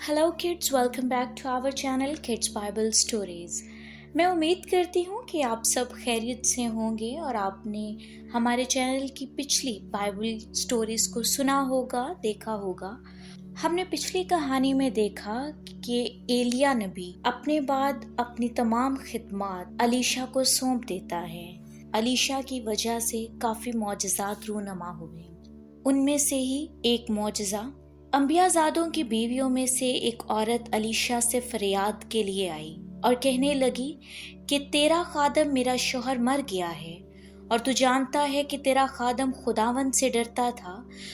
Hello kids, welcome back to our channel kids Bible stories. मैं उम्मीद करती हूँ कि आप सब खैरियत से होंगे और आपने हमारे चैनल की पिछली बाइबल स्टोरीज़ को सुना होगा, देखा होगा। हमने पिछली कहानी में देखा कि एलिया नबी अपने बाद अपनी तमाम खिदमत अलीशा को सौंप देता है। अलीशा की वजह से काफ़ी मौजज़ात रूनुमा हुए। उनमें से ही एक मौजज़ा, अंबियाज़ादों की बीवियों में से एक औरत अलीशा से फरियाद के लिए आई और कहने लगी कि तेरा खादम मेरा शौहर मर गया है और तू जानता है कि तेरा खादम खुदावंद से डरता था,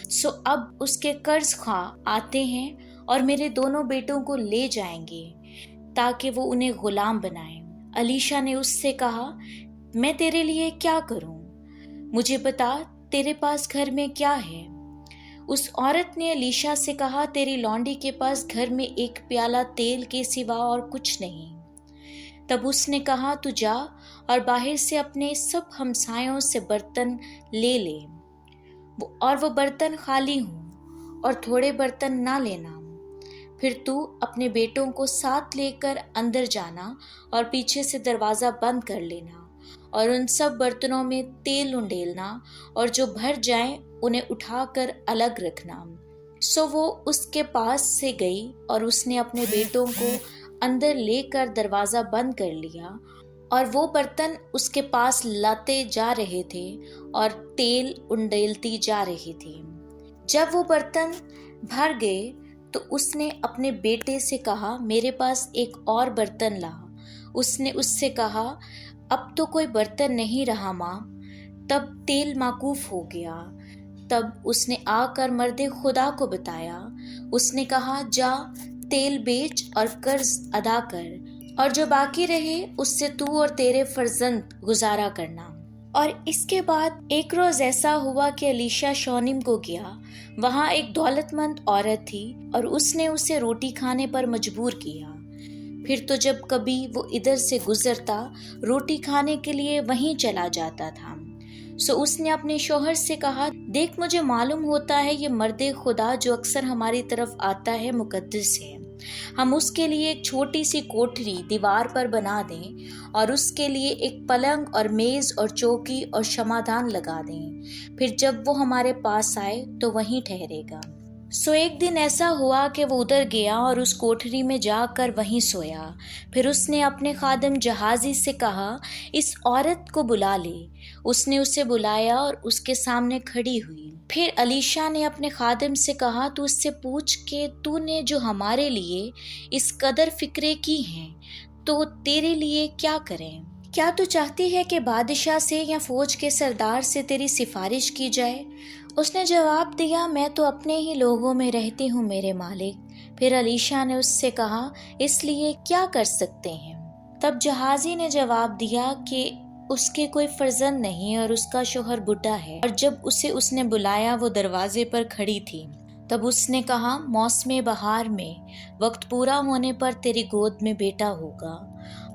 सो अब उसके कर्ज खा आते हैं और मेरे दोनों बेटों को ले जाएंगे ताकि वो उन्हें गुलाम बनाए। अलीशा ने उससे कहा, मैं तेरे लिए क्या करूं? मुझे बता, तेरे पास घर में क्या है? उस औरत ने अलीशा से कहा, तेरी लौंडी के पास घर में एक प्याला तेल के सिवा और कुछ नहीं। तब उसने कहा, तू जा और बाहर से अपने सब हमसायों से बर्तन ले ले, और वो बर्तन खाली हों और थोड़े बर्तन ना लेना। फिर तू अपने बेटों को साथ लेकर अंदर जाना और पीछे से दरवाज़ा बंद कर लेना और उन सब बर्तनों में तेल उंडेलना और जो भर जाएं उन्हें उठाकर अलग रखना। सो वो उसके पास से गई और उसने अपने बेटों को अंदर लेकर दरवाज़ा बंद कर लिया और वो बर्तन उसके पास लाते जा रहे थे और तेल उंडेलती जा रही थी। जब वो बर्तन भर गए तो उसने अपने बेटे से कहा, मेरे पास एक और बर्तन ला। उसने उससे कहा, अब तो कोई बर्तन नहीं रहा माँ। तब तेल माकूफ हो गया। तब उसने आकर मर्दे खुदा को बताया। उसने कहा, जा तेल बेच और कर्ज अदा कर और जो बाकी रहे उससे तू और तेरे फर्जंद गुजारा करना। और इसके बाद एक रोज ऐसा हुआ कि अलीशा शोनिम को गया। वहाँ एक दौलतमंद औरत थी और उसने उसे रोटी खाने पर मजबूर किया। फिर तो जब कभी वो इधर से गुजरता, रोटी खाने के लिए वहीं चला जाता था। सो उसने अपने शौहर से कहा, देख, मुझे मालूम होता है ये मर्दे खुदा जो अक्सर हमारी तरफ आता है मुकद्दस है। हम उसके लिए एक छोटी सी कोठरी दीवार पर बना दें और उसके लिए एक पलंग और मेज और चौकी और शमादान लगा दें। फिर जब वो हमारे पास आए तो वहीं ठहरेगा। सो एक दिन ऐसा हुआ कि वो उधर गया और उस कोठरी में जाकर वहीं सोया। फिर उसने अपने खादम जहाजी से कहा, इस औरत को बुला ले। उसने उसे बुलाया और उसके सामने खड़ी हुई। फिर अलीशा ने अपने खादम से कहा, तू उससे पूछ के तूने जो हमारे लिए इस कदर फिक्रे की हैं तो तेरे लिए क्या करें? क्या तू चाहती है कि बादशाह से या फौज के सरदार से तेरी सिफारिश की जाए? उसने जवाब दिया, मैं तो अपने ही लोगों में रहती हूँ मेरे मालिक। फिर अलीशा ने उससे कहा, इसलिए क्या कर सकते हैं? तब जहाजी ने जवाब दिया कि उसके कोई फर्जंद नहीं और उसका शौहर बुढ़ा है। और जब उसे उसने बुलाया वो दरवाजे पर खड़ी थी। तब उसने कहा, मौसम बहार में वक्त पूरा होने पर तेरी गोद में बेटा होगा।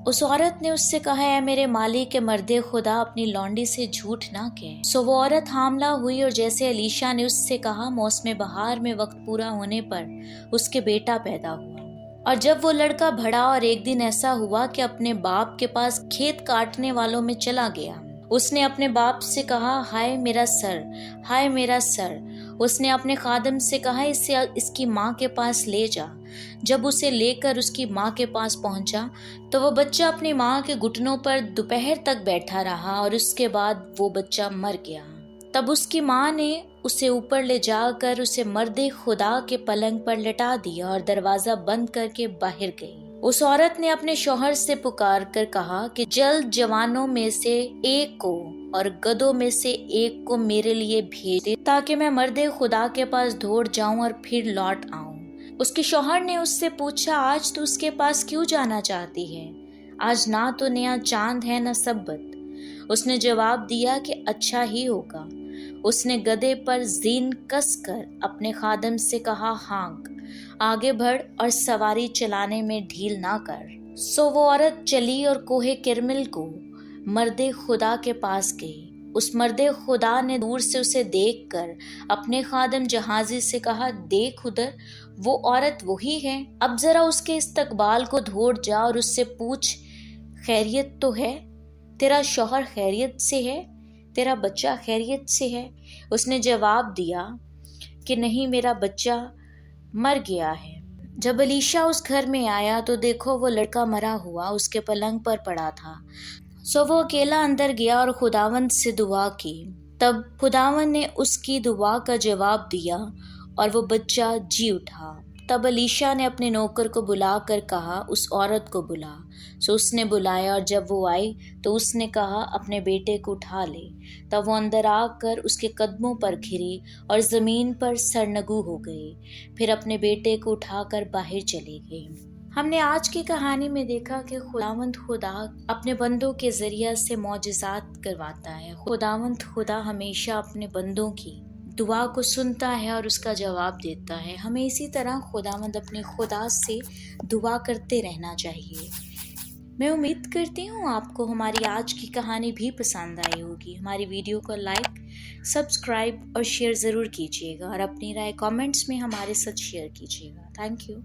उस औरत ने उससे कहा, है मेरे मालिक के मर्दे खुदा अपनी लौंडी से झूठ ना कहे। सो वो औरत हामला हुई और जैसे अलीशा ने उससे कहा, मौसम बहार में वक्त पूरा होने पर उसके बेटा पैदा हुआ। और जब वो लड़का बढ़ा और एक दिन ऐसा हुआ कि अपने बाप के पास खेत काटने वालों में चला गया, उसने अपने बाप से कहा, हाय मेरा सर, हाय मेरा सर। उसने अपने खादम से कहा, इसे इसकी माँ के पास ले जा। जब उसे लेकर उसकी माँ के पास पहुंचा तो वो बच्चा अपनी माँ के घुटनों पर दोपहर तक बैठा रहा और उसके बाद वो बच्चा मर गया। तब उसकी माँ ने उसे ऊपर ले जाकर उसे मर्दे खुदा के पलंग पर लटा दिया और दरवाजा बंद करके बाहर गई। उस औरत ने अपने शौहर से पुकार कर कहा कि जल्द जवानों में से एक को और गधों में से एक को मेरे लिए भेज दे ताकि मैं मर्दे खुदा के पास दौड़ जाऊं और फिर लौट आऊं। उसके शौहर ने उससे पूछा, आज तू उसके पास क्यों जाना चाहती है? आज ना तो नया चांद है न सब्बत। उसने जवाब दिया कि अच्छा ही होगा। उसने गधे पर जीन कस कर अपने खादम से कहा, हाँक, आगे बढ़ और सवारी चलाने में ढील ना कर। सो वो औरत चली और कोहे किरमिल को मर्दे खुदा के पास गई। उस मर्दे खुदा ने दूर से उसे देखकर अपने खादम जहाजी से कहा, देख उधर وہ عورت وہی ہے، اب ذرا اس کے استقبال کو دھوڑ جا اور اس سے پوچھ خیریت تو ہے؟ تیرا شوہر خیریت سے ہے؟ تیرا بچہ خیریت سے ہے؟ اس نے جواب دیا کہ نہیں، میرا بچہ مر گیا ہے۔ جب علیشہ اس گھر میں آیا تو دیکھو وہ لڑکا مرا ہوا اس کے پلنگ پر پڑا تھا۔ سو وہ اکیلا اندر گیا اور خداوند سے دعا کی۔ تب خداوند نے اس کی دعا کا جواب دیا اور وہ بچہ جی اٹھا۔ تب علیشہ نے اپنے نوکر کو بلا کر کہا اس عورت کو بلا۔ سو اس نے بلایا اور جب وہ آئی تو اس نے کہا اپنے بیٹے کو اٹھا لے۔ تب وہ اندر آ کر اس کے قدموں پر گری اور زمین پر سرنگو ہو گئی، پھر اپنے بیٹے کو اٹھا کر باہر چلی گئی۔ ہم نے آج کی کہانی میں دیکھا کہ خداوند خدا اپنے بندوں کے ذریعہ سے معجزات کرواتا ہے۔ خداوند خدا ہمیشہ اپنے بندوں کی دعا کو سنتا ہے اور اس کا جواب دیتا ہے۔ ہمیں اسی طرح خداوند اپنے خدا سے دعا کرتے رہنا چاہیے۔ میں امید کرتی ہوں آپ کو ہماری آج کی کہانی بھی پسند آئی ہوگی۔ ہماری ویڈیو کو لائک، سبسکرائب اور شیئر ضرور کیجیے گا اور اپنی رائے کامنٹس میں ہمارے ساتھ شیئر کیجیے گا۔ Thank you.